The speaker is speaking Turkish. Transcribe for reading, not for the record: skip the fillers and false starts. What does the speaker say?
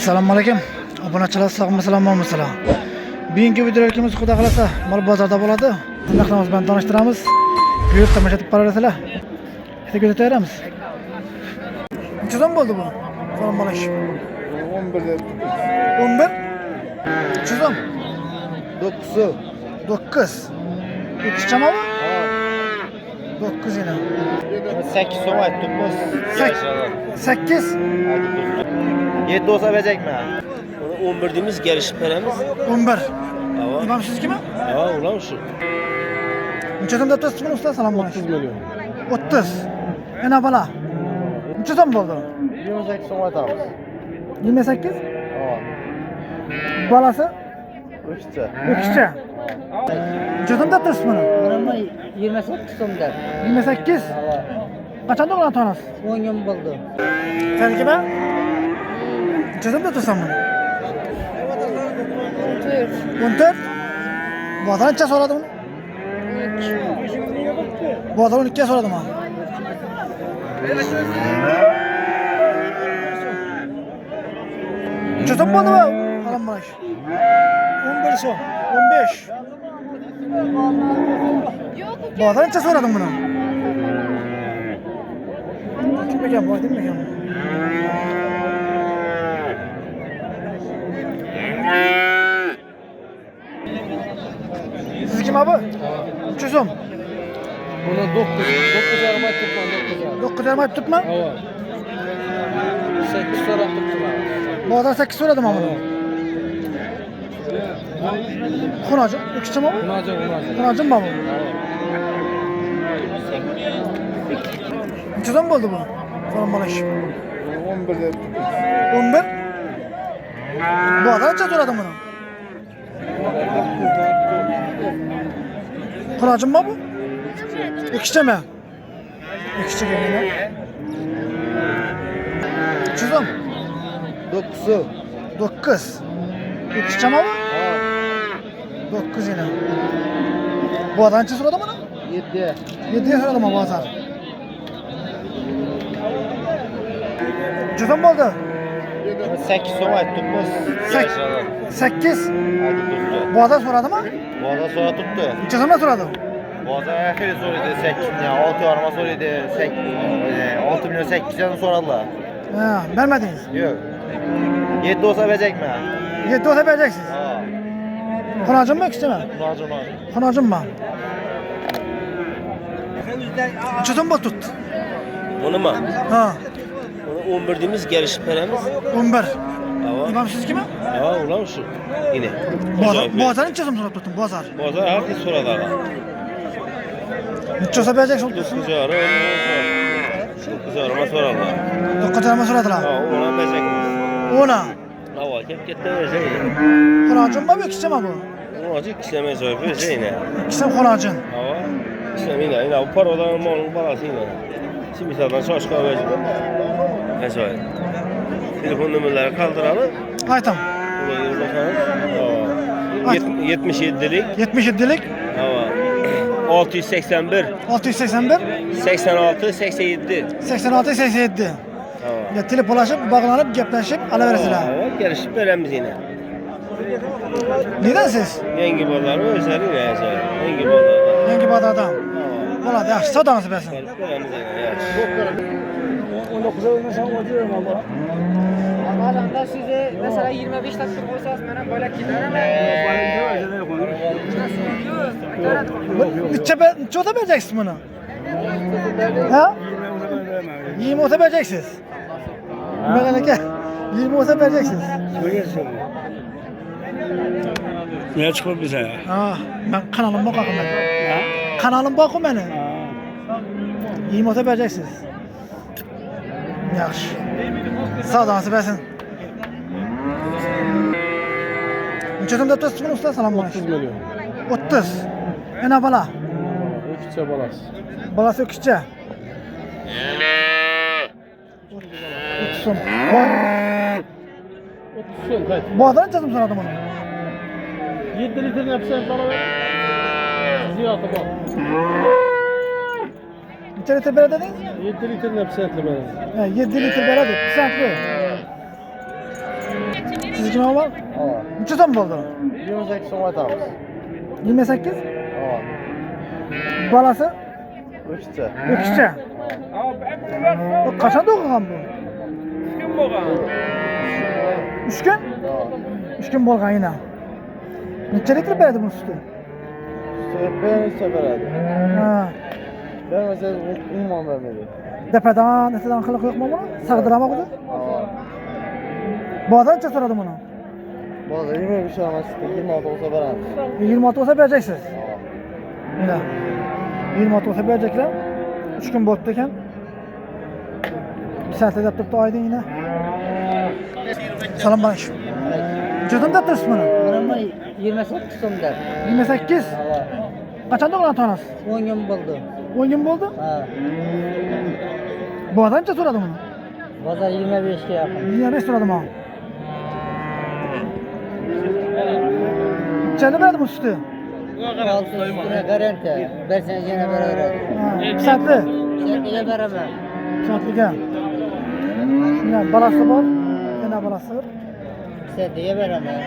Assalomu alaykum. Obunachilar sog'mi, salom. Bugungi videolarimiz xudo xolasa mol bozorda bo'ladi. Narxlarimiz bilan tanishtiramiz. Buyurib tomosha qilib qarasizlar. Bitta ko'rsatamiz. Necha so'm bo'ldi bu? Assalomu alaykum. 11 11. Necha so'm? 9. 9. Yetishchami bu? 9 yana. 8 so'm aytibmiz. 8. 7 olsa verecekmi? 11 deymiz, gelişip veremiz. 11. Hava. İmam siz kimi? Ha, ulan şu. Necha so'm deb turibsiz usta? Assalomu alaykum. 30 milyon. 30. Yana bala. Necha so'm bo'ldi? 28 so'm aytamiz. 28. Ha. Balasi? O'qishchi. O'qishchi. Necha so'm deb turibsiz buni? Mana 28 so'mdan 28. Qachon tug'ilgan tanasi? 10 yil bo'ldi. Senikimi? Necha so'm deb tursan buni? 14. Bozor necha so'radi buni? Bozor 12 ga so'radimi? Necha so'm bo'ldi bu? Qaram bo'lash. 11 so'm. 15. Bozor necha so'radim buni? Kim ekan bu? Kim ekan? Siz kim abi? 300 so'm. Buna 9 yarım aytibman, 9 yarım. 9 aytib turibman. Ha. 8 so'rab turibman. Bozor 8 so'radim ama bunu. Xunacı, o'qishchimi bu? Unacı. Xunacım mı bu? Necha so'm bo'ldi bu? Assalomu alaykum. 11 deb. 11. Bozor necha so'radim buni? Xunacım mı bu? O'qishchimi? O'qishchiga yana. Necha so'm? 9. 9. O'qishchimi bu? Ha. 9 yana. Bozor necha so'radim buni? 7. 7 ga so'radim bozor. Necha so'm bo'ldi? 8 so'm aytibmiz. 8. Bozor so'radimi? Bozor so'rab turibdi. Necha so'mdan so'radi? Bozor axiri so'raydi 8 milyon, 6 yarıma so'raydi 6 milyon 8 yarım so'radilar. Ha, vermediniz. Yo'q. 7 olsa verecekmi? 7 olsa vereceksiniz. Ha. Xunacım mı, o'qishchimi? Unacı. Xunacım mı? Necha so'm bo'ldi tutdi? Bunu mu? Ha, Onu 11 deymiz, gelişip veremiz. 11. Hava. İmam siz kimi? Ha, ulan şu. Yine. Bozor necha so'm so'rab turibdim, bozor. Bozar herkes soradı aga. Necha olsa vereceksin tutsun. 9 yarı, 9 yarıma sorarlar. 9 yarıma so'radilar. Ha, ona verecekmiz. Ona. Hava, kepkette verecek. Xunacım mı, o'qishchimi bu? Ona acık işleme cevap verecek yine. İkisi xunacın. Hava. İşleme yine. Bu paradan malın parası yine. Şimdi zaten şaşka verecek. Ne söyleyeyim? Telefon numaraları kaldıralım. Aytam. Buraya ulaşalım. 77'lik. 77'lik. Hava. 681. 681. 86 87. 86 87. Tamam. Ya telefonlaşıp, bağlanıp, gepleşip alaversizlar. Evet, gelişip veremiz yine. Neden siz? Yengi bazarı özleri ne yazar? Yengi bazarda. Yangi bazardan. Tamam. Bo'ladi, yaxshi, savdomizni bersin. Gelip veremiz yine. Yaxshi. 19'a oynasam oturuyorum ama. Alanda size mesela 25 dakika koysanız bana böyle giderim. Necha olsa vereceksiniz bunu? Ha? 20 olsa vereceksiniz. Meleke, 20 olsa vereceksiniz. Ne çıkıyor bize ya? Ha, ben kanalıma bakın ben. Kanalıma bakın beni. 20 olsa vereceksiniz. Yaxşı. Savdomizni bersin. Necha so'm deb turibsiz buni usta? Assalomu 30 alaykum. milyon. 30. Yana bala. O'qishchi bolasi. Balasi o'qishchi. 30 so'm. 30 so'm qayt. Bozor necha so'm so'radi buni? 7 litr yapsan bana ver. Ziyatı bak. Necha litr beradi dedingiz? 7 litr yapsan bana. Ha, 7 litr beradi. Pisandli. Kilogram var? Ha. Necha so'm bo'ldi? 28 so'm aytamiz. 28. Ha. Balasi O'qishchi. o'qishchi. Bu qachon tug'ilgan bu? 3 kun? Ha. 3 kun bo'lgan yana. Necha litr beradi bu suti? Beğenirse beradi. Ha. Beğenmese umuman vermedi. Depadan, netadan qiliq yo'qmi buni? Sag'dirama o'zi? Ha. Bozorcha so'radi buni. Bazı 20 bir şey ama 26 olsa veremez. 26 olsa bereceksiz. Ha. Mana 26 olsa berecekler. 3 kun bo'libdi ekan. Bir saatda deb turibdi oydin yine. Salom aleyküm. Judim deb turibsiz buni? Mana 28 so'mda. 28. Qachon tug'ilgan tanasi? 10 kun bo'ldi. 10 kun bo'ldi? Ha. Bozorcha so'radi buni. Bozor 25 ga yaqin. 25 so'radi mana. Necha beradi bu suti? 6 kune garanti. Bersangiz yana beraveradi. Bir saatli. Senga beraman. Saatliga. Yana balasi bor. Yana balasi bor. Senga beraman.